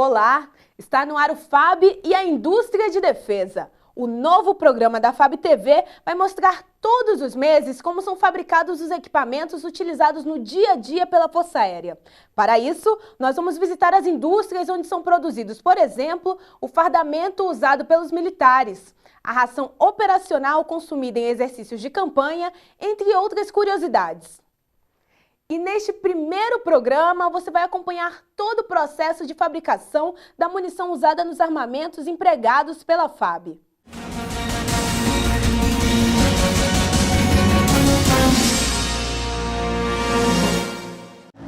Olá, está no ar o FAB e a Indústria de Defesa. O novo programa da FAB TV vai mostrar todos os meses como são fabricados os equipamentos utilizados no dia a dia pela Força Aérea. Para isso, nós vamos visitar as indústrias onde são produzidos, por exemplo, o fardamento usado pelos militares, a ração operacional consumida em exercícios de campanha, entre outras curiosidades. E neste primeiro programa, você vai acompanhar todo o processo de fabricação da munição usada nos armamentos empregados pela FAB.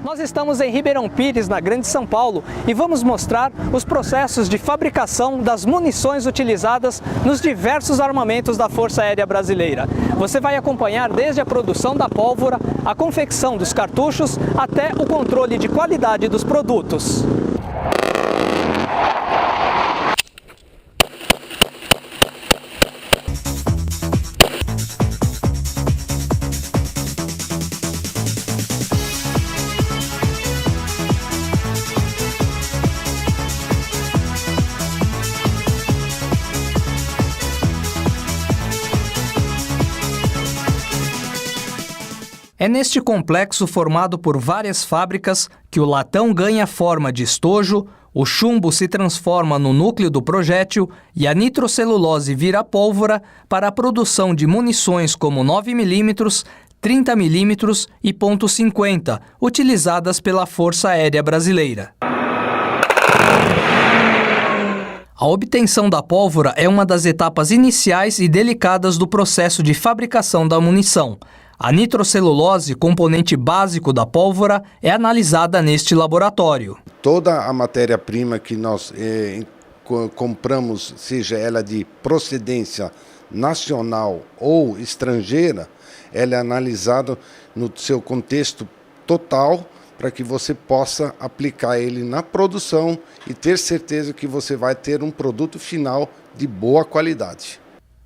Nós estamos em Ribeirão Pires, na Grande São Paulo, e vamos mostrar os processos de fabricação das munições utilizadas nos diversos armamentos da Força Aérea Brasileira. Você vai acompanhar desde a produção da pólvora, a confecção dos cartuchos, até o controle de qualidade dos produtos. É neste complexo formado por várias fábricas que o latão ganha forma de estojo, o chumbo se transforma no núcleo do projétil e a nitrocelulose vira pólvora para a produção de munições como 9mm, 30mm e .50, utilizadas pela Força Aérea Brasileira. A obtenção da pólvora é uma das etapas iniciais e delicadas do processo de fabricação da munição. A nitrocelulose, componente básico da pólvora, é analisada neste laboratório. Toda a matéria-prima que nós compramos, seja ela de procedência nacional ou estrangeira, ela é analisada no seu contexto total para que você possa aplicar ele na produção e ter certeza que você vai ter um produto final de boa qualidade.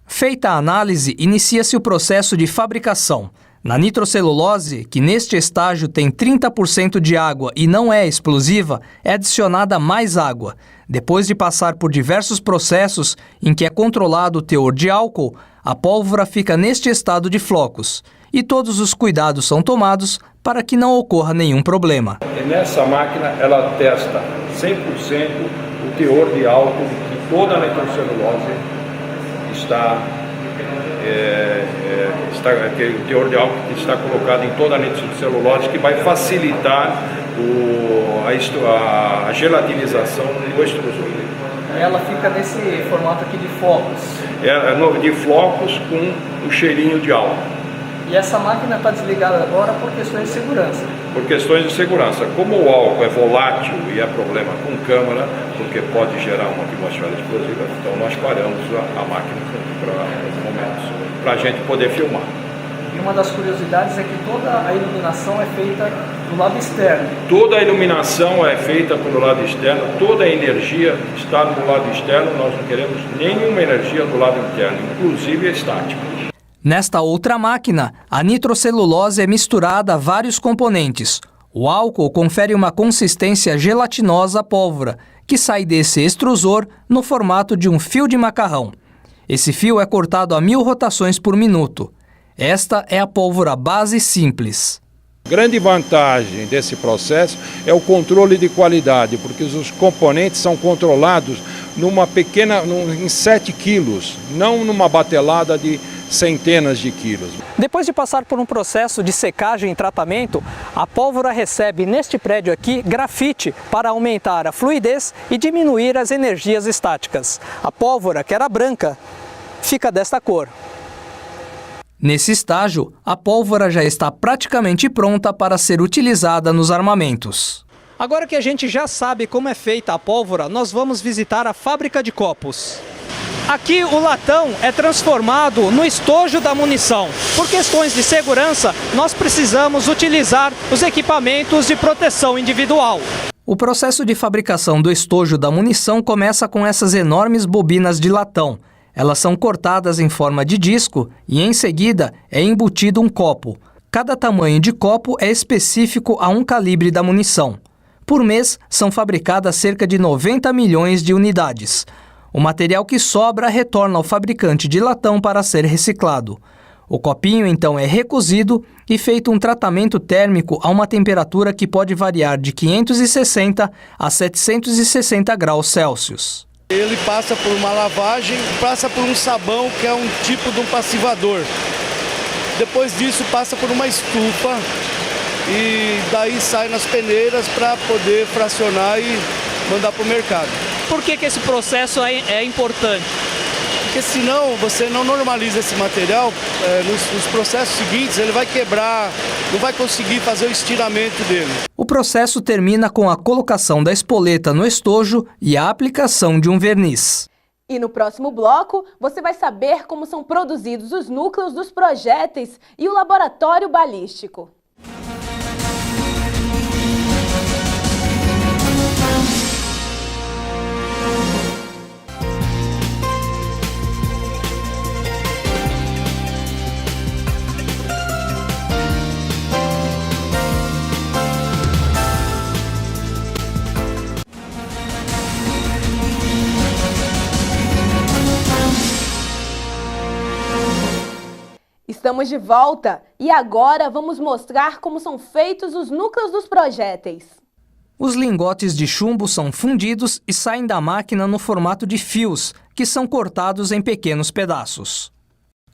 Feita a análise, inicia-se o processo de fabricação. Na nitrocelulose, que neste estágio tem 30% de água e não é explosiva, é adicionada mais água. Depois de passar por diversos processos em que é controlado o teor de álcool, a pólvora fica neste estado de flocos. E todos os cuidados são tomados para que não ocorra nenhum problema. E nessa máquina ela testa 100% o teor de álcool que toda a nitrocelulose está o teor de álcool que está colocado em toda a nitrocelulose, que vai facilitar a gelatinização do extrusor. Ela fica nesse formato aqui de flocos. De flocos com o cheirinho de álcool. E essa máquina está desligada agora por questões de segurança. Por questões de segurança. Como o álcool é volátil e é problema com câmara, porque pode gerar uma atmosfera explosiva, então nós paramos a máquina para os momentos, para a gente poder filmar. E uma das curiosidades é que toda a iluminação é feita do lado externo. Toda a iluminação é feita pelo lado externo, toda a energia está do lado externo, nós não queremos nenhuma energia do lado interno, inclusive a estática. Nesta outra máquina, a nitrocelulose é misturada a vários componentes. O álcool confere uma consistência gelatinosa à pólvora, que sai desse extrusor no formato de um fio de macarrão. Esse fio é cortado a 1000 rotações por minuto. Esta é a pólvora base simples. Grande vantagem desse processo é o controle de qualidade, porque os componentes são controlados em 7 quilos, não numa batelada de centenas de quilos. Depois de passar por um processo de secagem e tratamento, a pólvora recebe neste prédio aqui grafite para aumentar a fluidez e diminuir as energias estáticas. A pólvora, que era branca, fica desta cor. Nesse estágio, a pólvora já está praticamente pronta para ser utilizada nos armamentos. Agora que a gente já sabe como é feita a pólvora, nós vamos visitar a fábrica de copos. Aqui o latão é transformado no estojo da munição. Por questões de segurança, nós precisamos utilizar os equipamentos de proteção individual. O processo de fabricação do estojo da munição começa com essas enormes bobinas de latão. Elas são cortadas em forma de disco e, em seguida, é embutido um copo. Cada tamanho de copo é específico a um calibre da munição. Por mês, são fabricadas cerca de 90 milhões de unidades. O material que sobra retorna ao fabricante de latão para ser reciclado. O copinho, então, é recozido e feito um tratamento térmico a uma temperatura que pode variar de 560 a 760 graus Celsius. Ele passa por uma lavagem, passa por um sabão, que é um tipo de um passivador. Depois disso, passa por uma estufa e daí sai nas peneiras para poder fracionar e mandar para o mercado. Por que esse processo é importante? Porque senão você não normaliza esse material, nos processos seguintes ele vai quebrar, não vai conseguir fazer o estiramento dele. O processo termina com a colocação da espoleta no estojo e a aplicação de um verniz. E no próximo bloco, você vai saber como são produzidos os núcleos dos projéteis e o laboratório balístico. Estamos de volta e agora vamos mostrar como são feitos os núcleos dos projéteis. Os lingotes de chumbo são fundidos e saem da máquina no formato de fios, que são cortados em pequenos pedaços.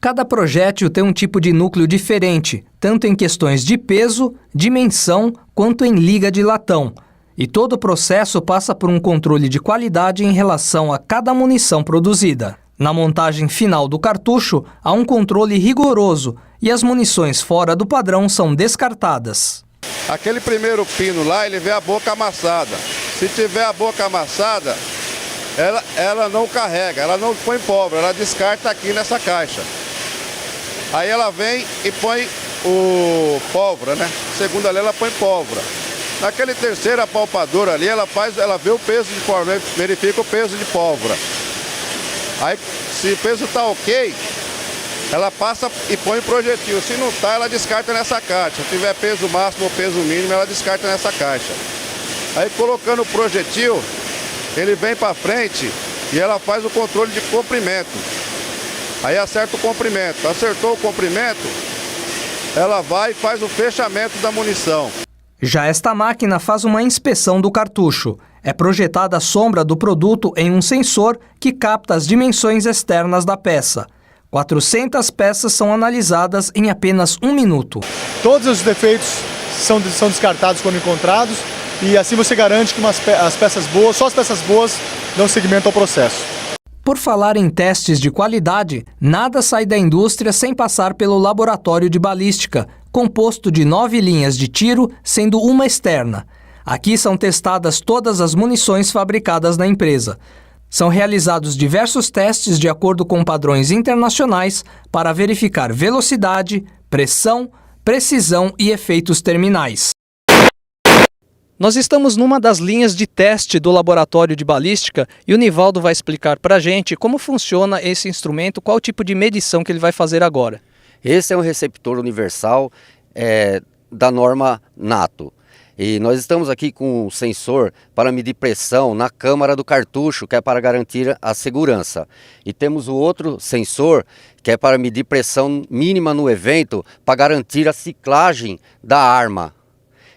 Cada projétil tem um tipo de núcleo diferente, tanto em questões de peso, dimensão, quanto em liga de latão. E todo o processo passa por um controle de qualidade em relação a cada munição produzida. Na montagem final do cartucho, há um controle rigoroso e as munições fora do padrão são descartadas. Aquele primeiro pino lá, ele vê a boca amassada. Se tiver a boca amassada, ela não carrega, ela não põe pólvora, ela descarta aqui nessa caixa. Aí ela vem e põe o pólvora, né? Segunda ali ela põe pólvora. Naquele terceiro apalpador ali, ela vê o peso de pólvora, verifica o peso de pólvora. Aí, se o peso está ok, ela passa e põe o projetil. Se não está, ela descarta nessa caixa. Se tiver peso máximo ou peso mínimo, ela descarta nessa caixa. Aí, colocando o projetil, ele vem para frente e ela faz o controle de comprimento. Aí acerta o comprimento. Acertou o comprimento, ela vai e faz o fechamento da munição. Já esta máquina faz uma inspeção do cartucho. É projetada a sombra do produto em um sensor que capta as dimensões externas da peça. 400 peças são analisadas em apenas 1 minuto. Todos os defeitos são descartados quando encontrados e assim você garante que as peças boas, só as peças boas dão seguimento ao processo. Por falar em testes de qualidade, nada sai da indústria sem passar pelo laboratório de balística, composto de 9 linhas de tiro, sendo uma externa. Aqui são testadas todas as munições fabricadas na empresa. São realizados diversos testes de acordo com padrões internacionais para verificar velocidade, pressão, precisão e efeitos terminais. Nós estamos numa das linhas de teste do laboratório de balística e o Nivaldo vai explicar para a gente como funciona esse instrumento, qual tipo de medição que ele vai fazer agora. Esse é um receptor universal da norma NATO. E nós estamos aqui com um sensor para medir pressão na câmara do cartucho, que é para garantir a segurança. E temos o outro sensor, que é para medir pressão mínima no evento, para garantir a ciclagem da arma.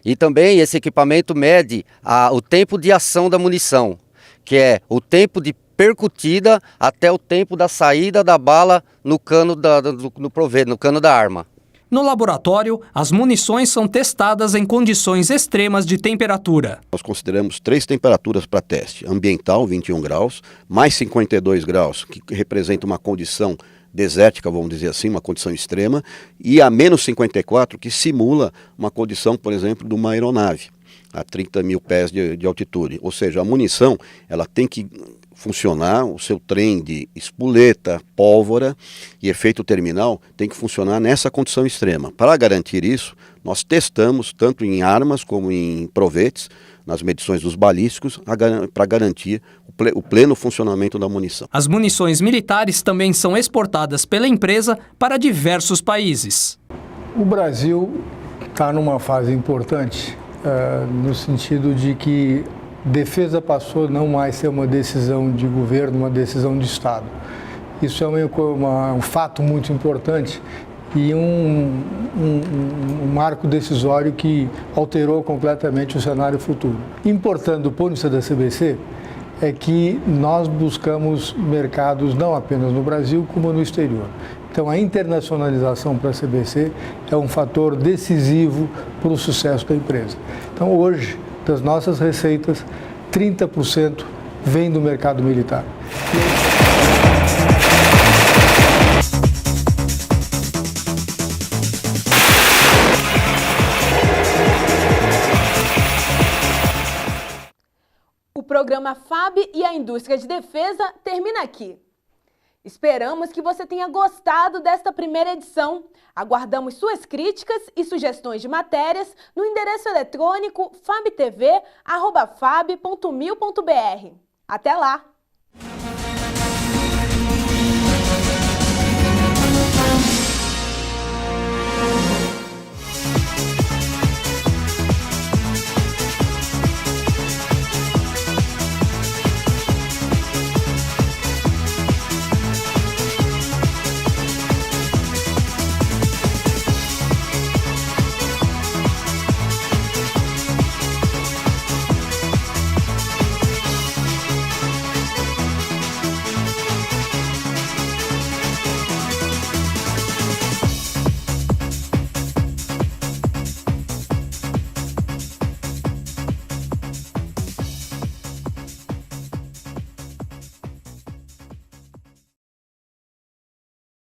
E também esse equipamento mede o tempo de ação da munição, que é o tempo de percutida até o tempo da saída da bala no cano no cano da arma. No laboratório, as munições são testadas em condições extremas de temperatura. Nós consideramos 3 temperaturas para teste. Ambiental, 21 graus, mais 52 graus, que representa uma condição desértica, vamos dizer assim, uma condição extrema, e a menos 54, que simula uma condição, por exemplo, de uma aeronave, a 30 mil pés de altitude. Ou seja, a munição ela tem que funcionar, o seu trem de espoleta, pólvora e efeito terminal tem que funcionar nessa condição extrema. Para garantir isso, nós testamos tanto em armas como em provetes, nas medições dos balísticos, para garantir o pleno funcionamento da munição. As munições militares também são exportadas pela empresa para diversos países. O Brasil está numa fase importante no sentido de que defesa passou a não mais ser uma decisão de governo, uma decisão de Estado. Isso é um fato muito importante e um marco decisório que alterou completamente o cenário futuro. Importante do ponto de vista da CBC é que nós buscamos mercados não apenas no Brasil, como no exterior. Então, a internacionalização para a CBC é um fator decisivo para o sucesso da empresa. Então, hoje, das nossas receitas, 30% vem do mercado militar. O programa FAB e a indústria de defesa termina aqui. Esperamos que você tenha gostado desta primeira edição. Aguardamos suas críticas e sugestões de matérias no endereço eletrônico fabtv@fab.mil.br. Até lá!